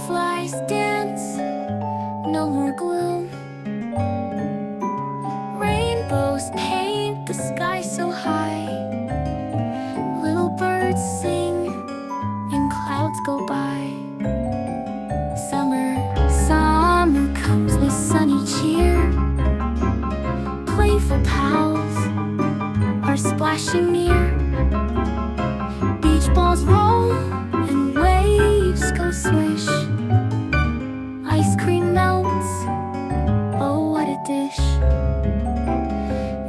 Butterflies dance, no more gloom. Rainbows paint the sky so high. Little birds sing and clouds go by. Summer comes with sunny cheer. Playful pals are splashing near. Beach balls roll and waves go swish. Ice cream melts, oh what a dish.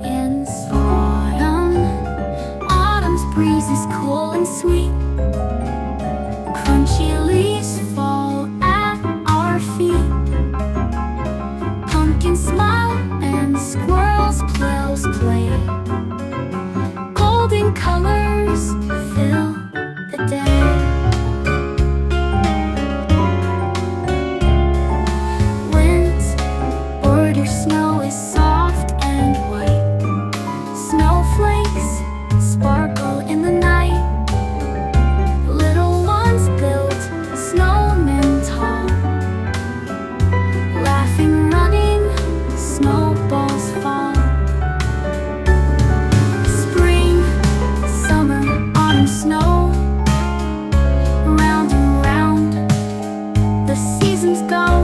In autumn's breeze is cool and sweet. Crunchy leaves fall at our feet. Pumpkins smile and squirrels' play. Golden colors fill the day. Wind border snow is soft and white. Snowflakes sparkle in the night. Little ones build snowmen tall. Laughing, running, snowballs fall. Spring, summer, autumn, snow. Round and round the seasons go.